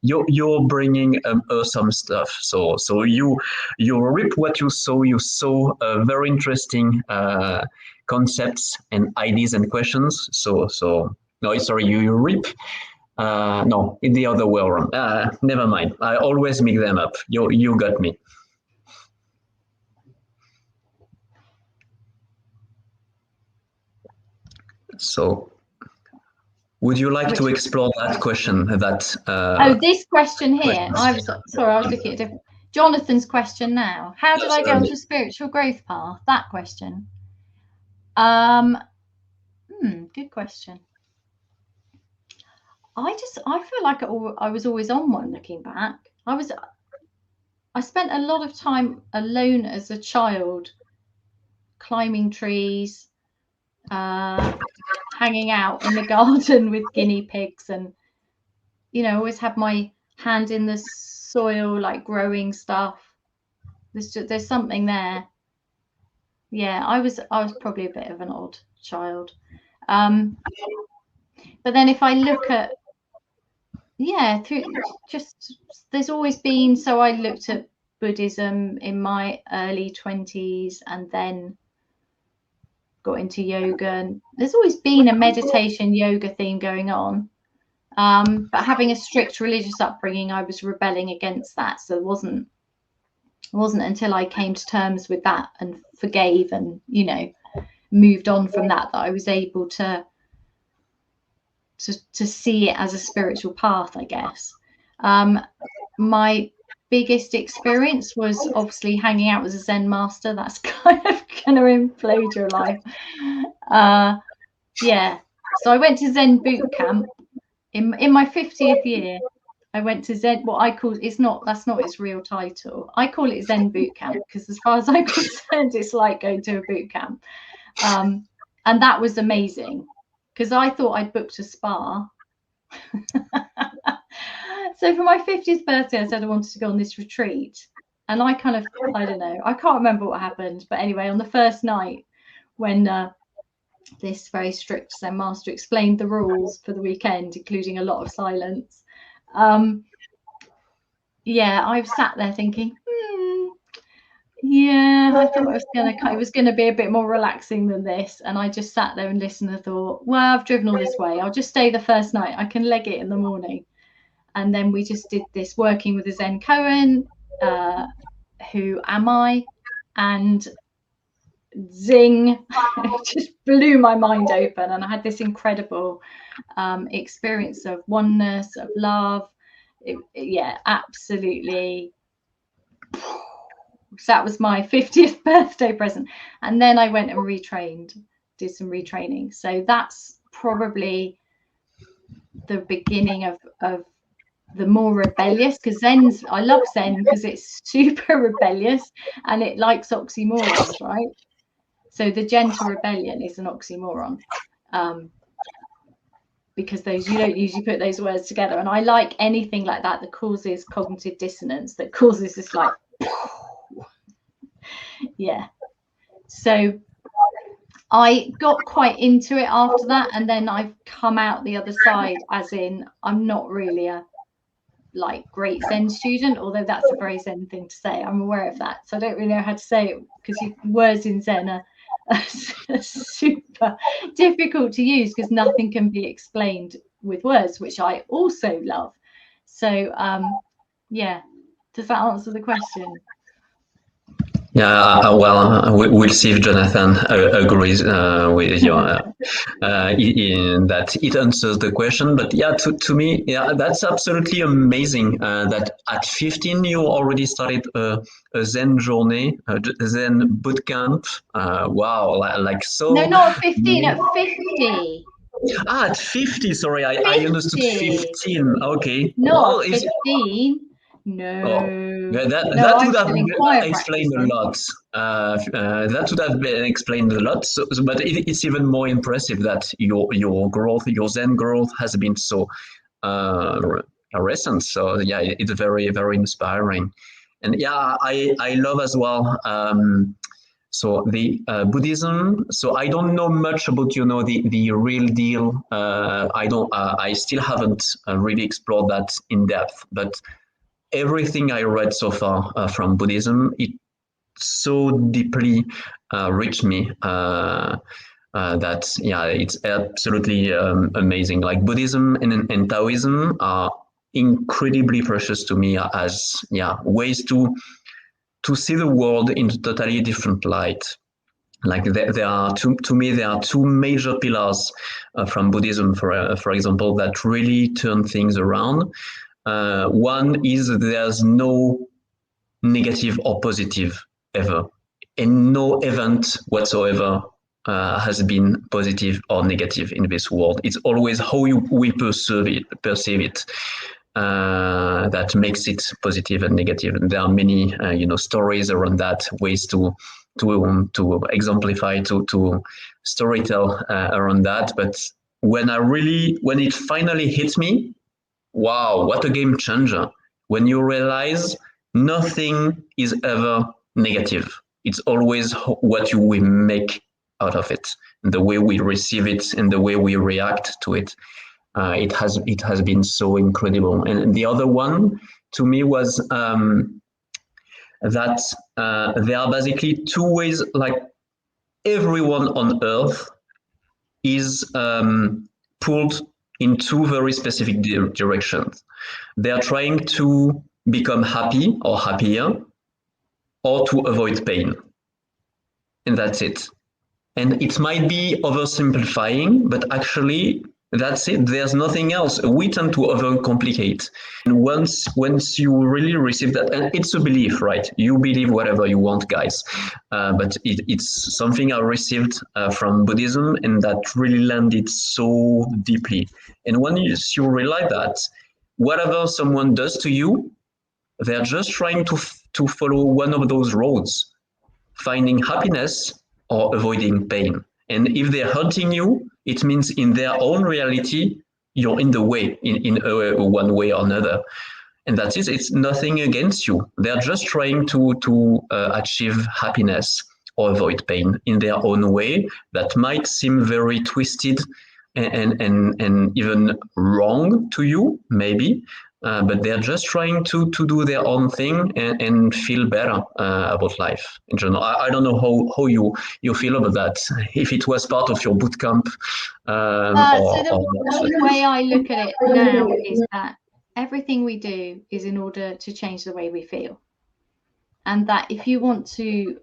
you're bringing awesome stuff. So you reap what you sow. You sow very interesting concepts and ideas and questions. So no, sorry, you reap. No, in the other way around. Never mind. I always mix them up. You got me. So, would you like to explore that question? This question here. I was looking at different. Jonathan's question now. How did I get onto a spiritual growth path? That question. Good question. I feel like I was always on one. Looking back, I spent a lot of time alone as a child, climbing trees, hanging out in the garden with guinea pigs, and always had my hand in the soil, like growing stuff. There's something there. Yeah, I was probably a bit of an odd child. But then if I look at there's always been, so I looked at Buddhism in my early 20s and then got into yoga, and there's always been a meditation yoga theme going on. But having a strict religious upbringing, I was rebelling against that. So it wasn't until I came to terms with that and forgave and, moved on from that I was able to see it as a spiritual path, I guess. My biggest experience was obviously hanging out with a Zen master. That's kind of going to implode your life. So I went to Zen boot camp in my 50th year. I went to Zen, what I call, that's not its real title. I call it Zen boot camp because as far as I'm concerned, it's like going to a boot camp. And that was amazing because I thought I'd booked a spa. So for my 50th birthday, I said I wanted to go on this retreat. And I don't know, I can't remember what happened. But anyway, on the first night when this very strict Zen master explained the rules for the weekend, including a lot of silence, I sat there thinking, I thought it was gonna be a bit more relaxing than this, and I just sat there and listened and thought, well, I've driven all this way, I'll just stay the first night, I can leg it in the morning. And then we just did this working with a Zen koan, who am I, and zing, it just blew my mind open, and I had this incredible experience of oneness, of love. Absolutely. So that was my 50th birthday present. And then I went and did some retraining. So that's probably the beginning of the more rebellious, because I love Zen because it's super rebellious and it likes oxymorons, right? So the gentle rebellion is an oxymoron. because those, you don't usually put those words together. And I like anything like that that causes cognitive dissonance, that causes this like, yeah. So I got quite into it after that, and then I've come out the other side, as in I'm not really a like great Zen student, although that's a very Zen thing to say. I'm aware of that, so I don't really know how to say it, because words in Zen are super difficult to use because nothing can be explained with words, which I also love. So yeah, does that answer the question? Yeah, well, we'll see if Jonathan agrees with you in that it answers the question. But yeah, to me, yeah, that's absolutely amazing that at 15 you already started a Zen journey, a Zen bootcamp. Wow, like so. No, not 15, at 50. At 50, sorry, I understood 15. Okay. Not Well, 15. No. Oh, yeah, No, that I'm would have still in choir explained practice a then. lot. That would have been explained a lot. But it's even more impressive that your growth, your Zen growth, has been so uh, recent. So yeah, it's very very inspiring. And yeah, I love as well. So the Buddhism. So I don't know much about the real deal. I don't. I still haven't really explored that in depth, but everything I read so far from Buddhism, it so deeply reached me that yeah, it's absolutely amazing. Like Buddhism and Taoism are incredibly precious to me as yeah ways to see the world in a totally different light. Like there are to me there are two major pillars from Buddhism, for example, that really turn things around. One is there's no negative or positive ever, and no event whatsoever has been positive or negative in this world. It's always how we perceive it that makes it positive and negative. And there are many, stories around that, ways to exemplify, to storytell around that. But when it finally hits me, wow, what a game changer. When you realize nothing is ever negative. It's always what we make out of it, and the way we receive it, and the way we react to it. It has been so incredible. And the other one to me was that there are basically two ways. Like everyone on Earth is pulled in two very specific directions. They are trying to become happy or happier, or to avoid pain. And that's it. And it might be oversimplifying, but actually, that's it. There's nothing else. We tend to overcomplicate. And once you really receive that, and it's a belief, right? You believe whatever you want, guys. But it's something I received from Buddhism, and that really landed so deeply. And when you realize that, whatever someone does to you, they're just trying to follow one of those roads, finding happiness or avoiding pain. And if they're hurting you, it means in their own reality, you're in the way, in one way or another. And that's it. It's nothing against you. They're just trying to achieve happiness or avoid pain in their own way that might seem very twisted and even wrong to you, maybe. But they're just trying to do their own thing and feel better about life in general. I don't know how you feel about that. If it was part of your bootcamp, So the way I look at it now is that everything we do is in order to change the way we feel, and that if you want to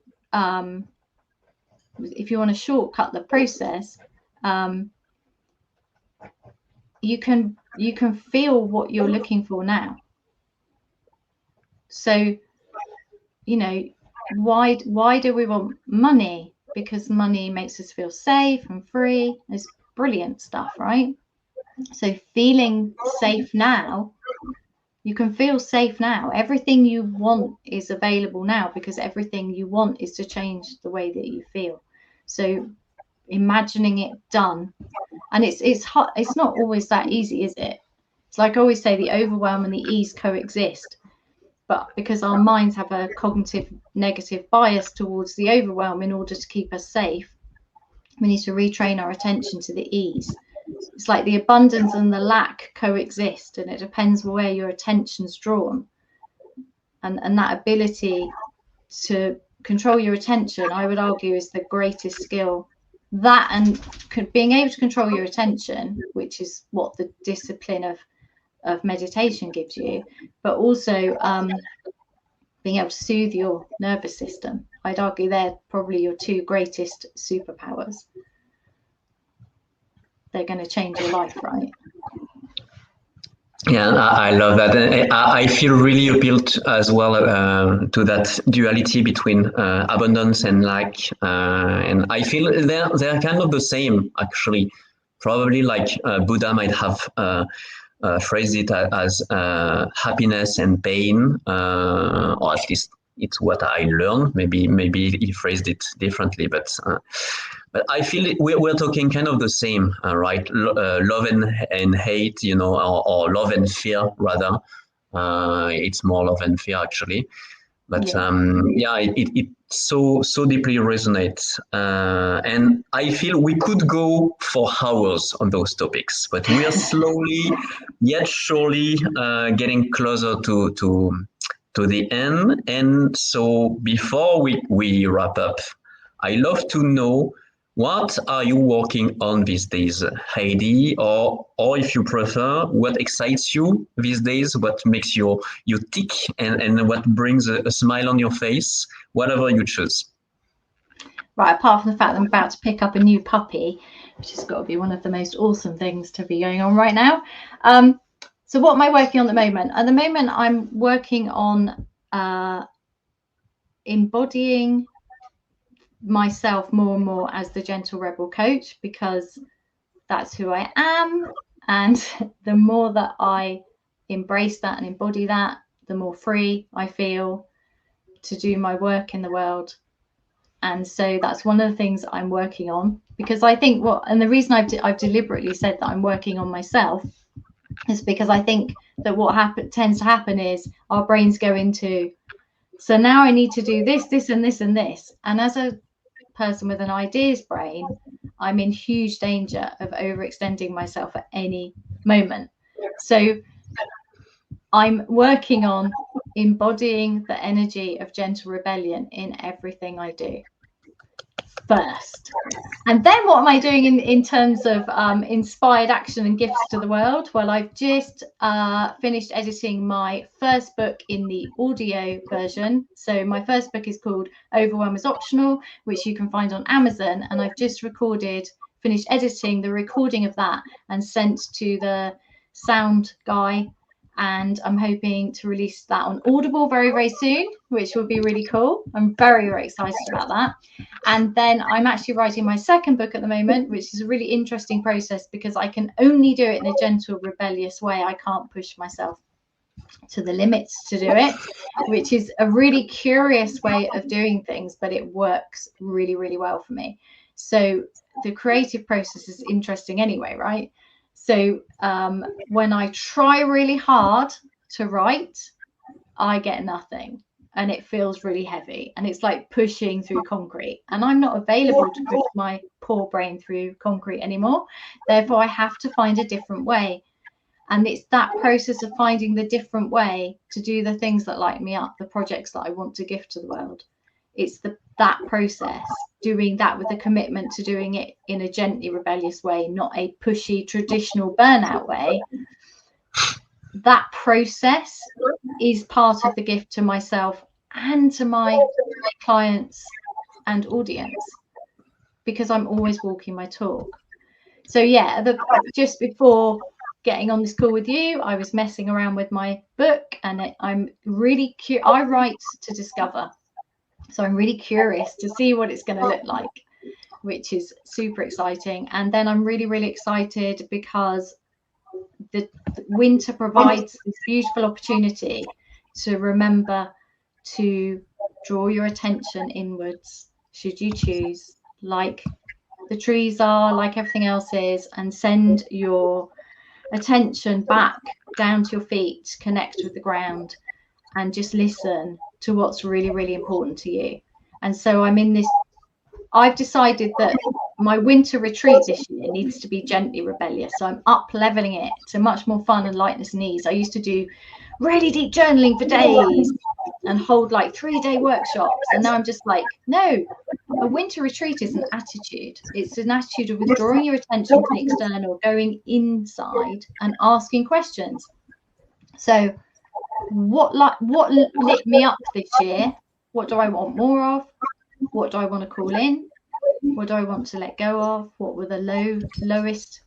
shortcut the process, you can feel what you're looking for now. So, why do we want money? Because money makes us feel safe and free. It's brilliant stuff, right? So feeling safe now, you can feel safe now. Everything you want is available now, because everything you want is to change the way that you feel. So imagining it done And it's hot. It's not always that easy, is it? It's like I always say, the overwhelm and the ease coexist. But because our minds have a cognitive negative bias towards the overwhelm in order to keep us safe, we need to retrain our attention to the ease. It's like the abundance and the lack coexist, and it depends where your attention's drawn. And that ability to control your attention, I would argue, is the greatest skill. That and being able to control your attention, which is what the discipline of meditation gives you, but also being able to soothe your nervous system. I'd argue they're probably your two greatest superpowers. They're going to change your life, right? Yeah, I love that. And I feel really appealed as well to that duality between abundance and lack. And I feel they're kind of the same, actually. Probably like Buddha might have phrased it as happiness and pain, or at least it's what I learned. Maybe he phrased it differently, but I feel we're talking kind of the same, right? Love and hate, or love and fear rather. It's more love and fear actually. But yeah, it so deeply resonates, and I feel we could go for hours on those topics, but we are slowly yet surely getting closer to the end. And so before we wrap up, I love to know, what are you working on these days, Heidi? Or if you prefer, what excites you these days? What makes you tick, and what brings a smile on your face? Whatever you choose. Right, apart from the fact that I'm about to pick up a new puppy, which has got to be one of the most awesome things to be going on right now. So what am I working on at the moment? At the moment, I'm working on embodying myself more and more as the gentle rebel coach, because that's who I am. And the more that I embrace that and embody that, the more free I feel to do my work in the world. And so that's one of the things I'm working on, because I think and the reason I've deliberately said that I'm working on myself is because I think that what tends to happen is our brains go into, so now I need to do this, this, and this, and this. And as a person with an ideas brain, I'm in huge danger of overextending myself at any moment. So I'm working on embodying the energy of gentle rebellion in everything I do first. And then what am I doing in terms of inspired action and gifts to the world? Well, I've just finished editing my first book in the audio version. So my first book is called Overwhelm is Optional, which you can find on Amazon. And I've just finished editing the recording of that and sent to the sound guy. And I'm hoping to release that on Audible very, very soon, which will be really cool. I'm very, very excited about that. And then I'm actually writing my second book at the moment, which is a really interesting process because I can only do it in a gentle, rebellious way. I can't push myself to the limits to do it, which is a really curious way of doing things, but it works really, really well for me. So the creative process is interesting anyway, right? So when I try really hard to write, I get nothing, and it feels really heavy, and it's like pushing through concrete, and I'm not available to push my poor brain through concrete anymore. Therefore, I have to find a different way. And it's that process of finding the different way to do the things that light me up, the projects that I want to give to the world. It's that process, doing that with a commitment to doing it in a gently rebellious way, not a pushy traditional burnout way. That process is part of the gift to myself and to my clients and audience, because I'm always walking my talk. So yeah, just before getting on this call with you, I was messing around with my book, and I'm really I write to discover. So I'm really curious to see what it's going to look like, which is super exciting. And then I'm really, really excited because the winter provides this beautiful opportunity to remember to draw your attention inwards, should you choose, like the trees are, like everything else is, and send your attention back down to your feet, connect with the ground, and just listen to what's really, really important to you. And so I've decided that my winter retreat this year needs to be gently rebellious. So I'm up leveling it to much more fun and lightness and ease. I used to do really deep journaling for days and hold like 3-day workshops. And now I'm just like, no, a winter retreat is an attitude. It's an attitude of withdrawing your attention from the external, going inside and asking questions. So what lit me up this year? What do I want more of? What do I want to call in? What do I want to let go of? What were the lowest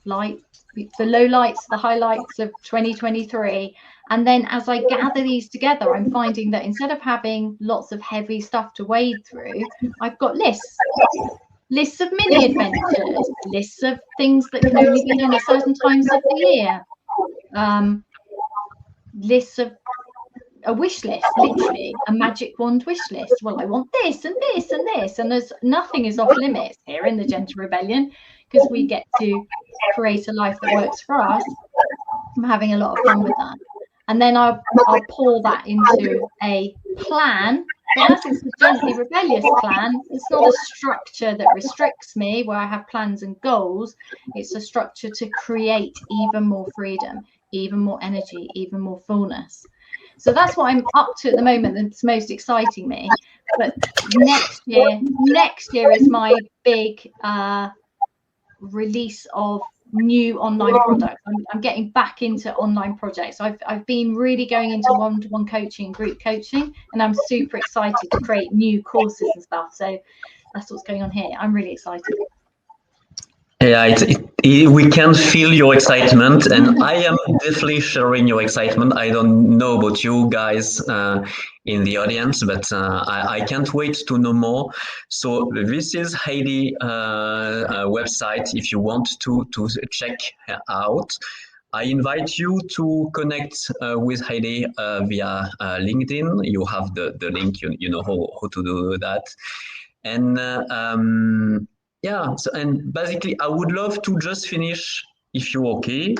lights, the low lights, the highlights of 2023? And then as I gather these together, I'm finding that instead of having lots of heavy stuff to wade through, I've got lists of mini adventures, lists of things that can only be done at certain times of the year, lists of a wish list, literally a magic wand wish list. Well, I want this and this and this, and there's nothing is off limits here in the Gentle Rebellion, because we get to create a life that works for us. I'm having a lot of fun with that, and then I'll pour that into a plan. But as it's a gently rebellious plan, it's not a structure that restricts me where I have plans and goals. It's a structure to create even more freedom, even more energy, even more fullness. So that's what I'm up to at the moment, that's most exciting me. But next year is my big release of new online products. I'm getting back into online projects. I've been really going into one-to-one coaching, group coaching, and I'm super excited to create new courses and stuff. So that's what's going on here. I'm really excited. Yeah, we can feel your excitement, and I am definitely sharing your excitement. I don't know about you guys in the audience, but I can't wait to know more. So this is Heidi website if you want to check her out. I invite you to connect with Heidi via LinkedIn. You have the link, you know how to do that. And yeah, so, and basically, I would love to just finish, if you're okay,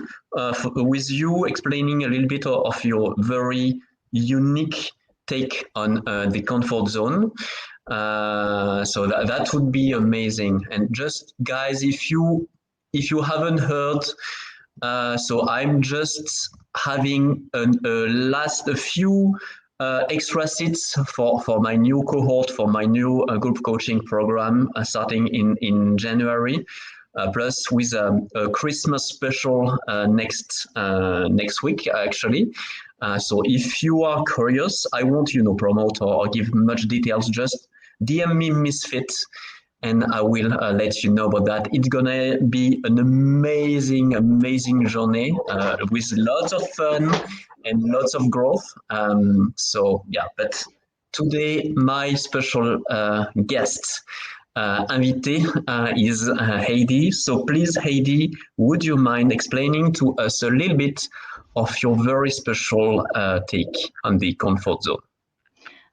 with you explaining a little bit of your very unique take on the comfort zone. So that would be amazing. And just guys, if you haven't heard, so I'm just having a few extra seats for my new cohort, for my new group coaching program starting in January, plus with a Christmas special next week actually. So if you are curious, I won't promote or give much details. Just DM me Misfits, and I will let you know about that. It's gonna be an amazing journey with lots of fun and lots of growth. So yeah, but today my special guest invité is Heidi. So please, Heidi, would you mind explaining to us a little bit of your very special take on the comfort zone?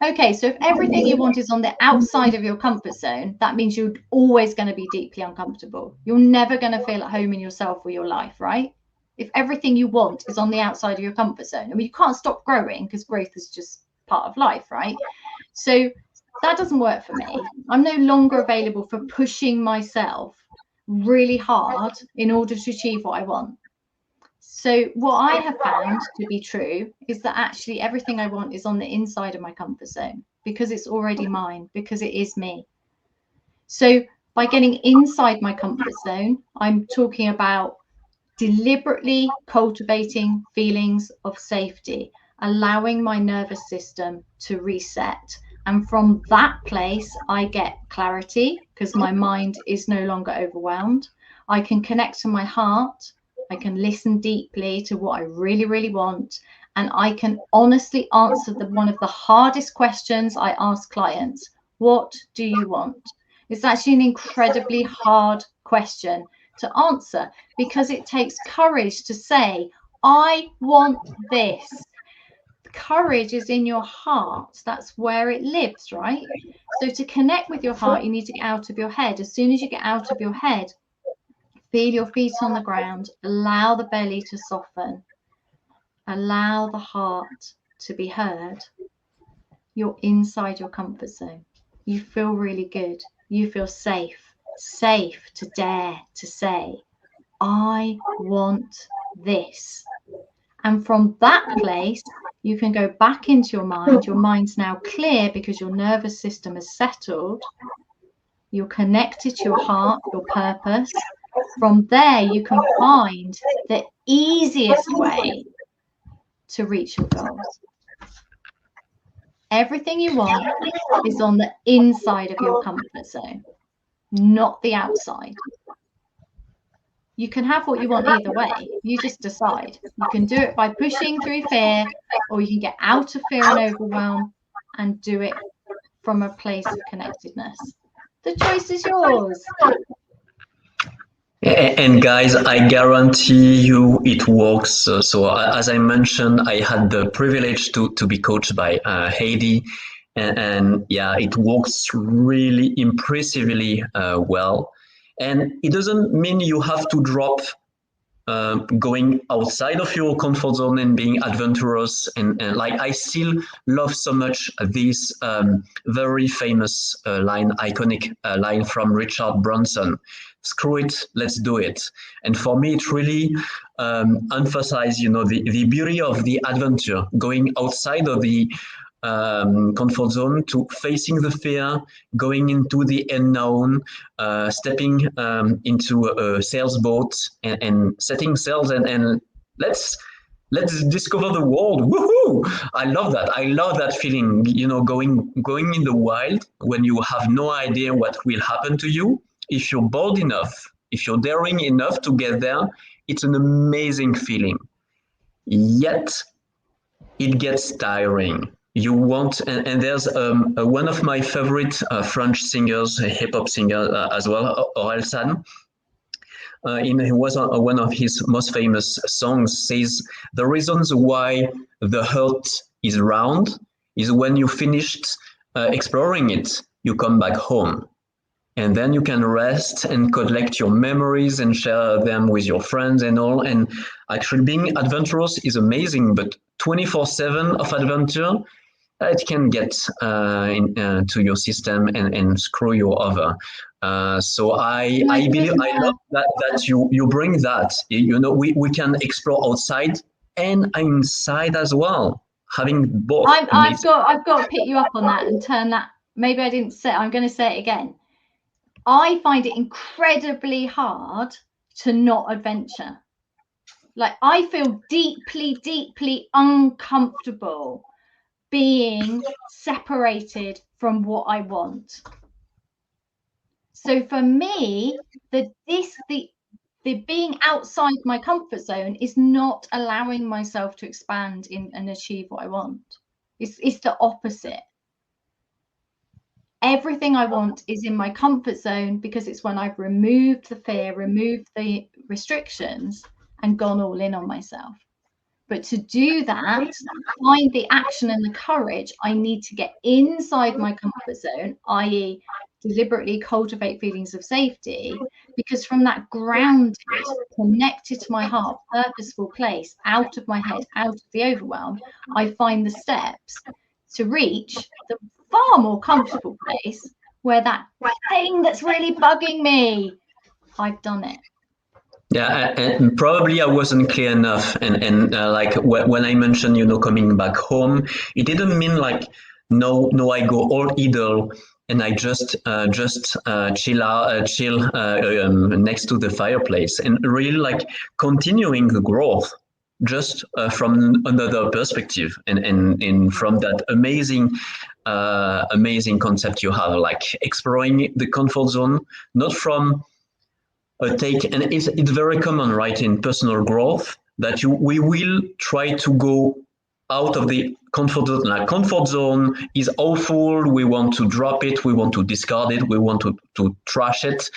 Okay, so if everything you want is on the outside of your comfort zone, that means you're always going to be deeply uncomfortable. You're never going to feel at home in yourself or your life, right? If everything you want is on the outside of your comfort zone, I mean, you can't stop growing because growth is just part of life, right? So that doesn't work for me. I'm no longer available for pushing myself really hard in order to achieve what I want. So what I have found to be true is that actually everything I want is on the inside of my comfort zone because it's already mine, because it is me. So by getting inside my comfort zone, I'm talking about deliberately cultivating feelings of safety, allowing my nervous system to reset. And from that place, I get clarity because my mind is no longer overwhelmed. I can connect to my heart. I can listen deeply to what I really, really want. And I can honestly answer one of the hardest questions I ask clients. What do you want? It's actually an incredibly hard question to answer because it takes courage to say, I want this. courage is in your heart. That's where it lives, right? So to connect with your heart, you need to get out of your head. As soon as you get out of your head, feel your feet on the ground, allow the belly to soften, allow the heart to be heard. You're inside your comfort zone. You feel really good. You feel safe to dare to say, I want this. And from that place, you can go back into your mind. Your mind's now clear because your nervous system has settled. You're connected to your heart, your purpose. From there, you can find the easiest way to reach your goals. Everything you want is on the inside of your comfort zone, not the outside. You can have what you want either way. You just decide. You can do it by pushing through fear, or you can get out of fear and overwhelm and do it from a place of connectedness. The choice is yours. And guys, I guarantee you it works. So as I mentioned, I had the privilege to be coached by Heidi, and yeah, it works really impressively well. And it doesn't mean you have to drop going outside of your comfort zone and being adventurous. And like I still love so much this very famous line, iconic line from Richard Branson. Screw it, let's do it. And for me, it really emphasizes, the beauty of the adventure, going outside of the comfort zone to facing the fear, going into the unknown, stepping into a sales boat and setting sails and let's discover the world. Woohoo! I love that. I love that feeling, going in the wild when you have no idea what will happen to you. If you're bold enough, if you're daring enough to get there, it's an amazing feeling. Yet it gets tiring. You want, and there's one of my favorite French singers, a hip hop singer as well, Orelsan. He was one of his most famous songs. Says the reasons why the earth is round is when you finished exploring it, you come back home. And then you can rest and collect your memories and share them with your friends and all. And actually, being adventurous is amazing, but 24/7 of adventure, it can get to your system and screw you over. So I believe I love that you bring that. We can explore outside and inside as well, having both. I've got to pick you up on that and turn that. Maybe I didn't say. I'm going to say it again. I find it incredibly hard to not adventure. Like I feel deeply, deeply uncomfortable being separated from what I want. So for me, the being outside my comfort zone is not allowing myself to expand and achieve what I want. It's the opposite. Everything I want is in my comfort zone because it's when I've removed the fear, removed the restrictions, and gone all in on myself. But to do that, find the action and the courage, I need to get inside my comfort zone, i.e., deliberately cultivate feelings of safety, because from that grounded, connected to my heart, purposeful place, out of my head, out of the overwhelm, I find the steps to reach the far more comfortable place where that thing that's really bugging me, I've done it. Yeah, and probably I wasn't clear enough. And like when I mentioned, coming back home, it didn't mean like no, I go all idle and I just chill next to the fireplace and really like continuing the growth just from another perspective and from that amazing concept you have, like exploring the comfort zone, not from and it's very common, right, in personal growth that we will try to go out of the comfort zone. Like comfort zone is awful. We want to drop it. We want to discard it. We want to trash it.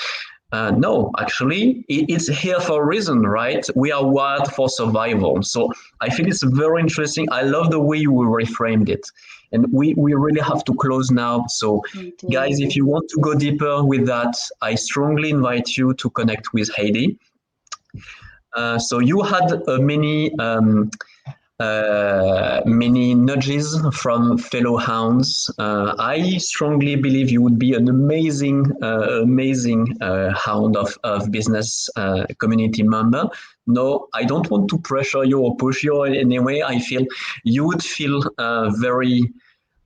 No, actually, it's here for a reason, right? We are wired for survival. So I think it's very interesting. I love the way you reframed it. And we really have to close now. So, We guys, do. if you want to go deeper with that, I strongly invite you to connect with Heidi. So you had many nudges from fellow hounds. I strongly believe you would be an amazing hound of business community member. No, I don't want to pressure you or push you in any way. I feel you would feel very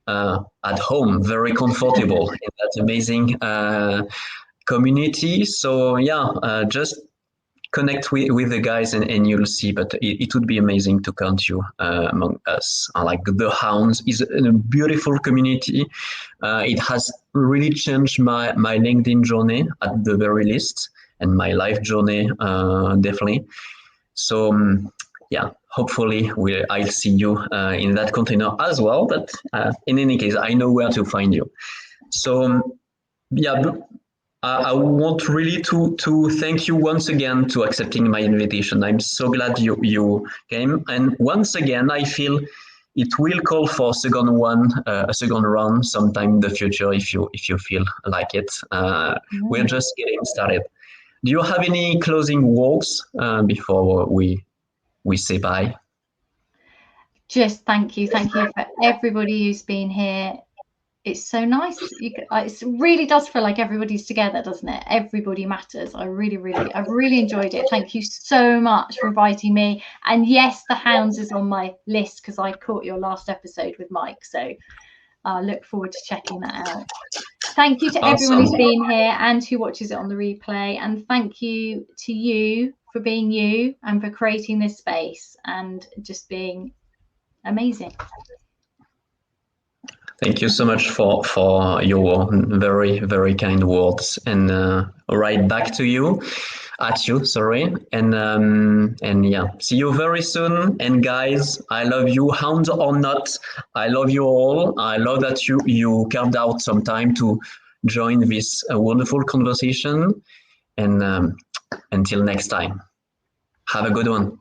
at home, very comfortable in that amazing community. So yeah, just connect with the guys and you'll see. But it would be amazing to count you among us. Like the Hounds is a beautiful community. It has really changed my LinkedIn journey at the very least, and my life journey definitely. So yeah, hopefully I'll see you in that container as well. But in any case, I know where to find you. So yeah, I want really to thank you once again to accepting my invitation. I'm so glad you came. And once again, I feel it will call for a second round sometime in the future if you feel like it. We're just getting started. Do you have any closing words before we say bye? Just thank you for everybody who's been here. It's so nice. It really does feel like everybody's together, doesn't it? Everybody matters. I've really enjoyed it. Thank you so much for inviting me. And yes, the Hounds is on my list because I caught your last episode with Mike. So I look forward to checking that out. Thank you to everyone who's been here and who watches it on the replay. And thank you to you for being you and for creating this space and just being amazing. Thank you so much for your very kind words, and right back to you, at you. Sorry, and yeah, see you very soon. And guys, I love you, hounds or not. I love you all. I love that you carved out some time to join this wonderful conversation. And until next time, have a good one.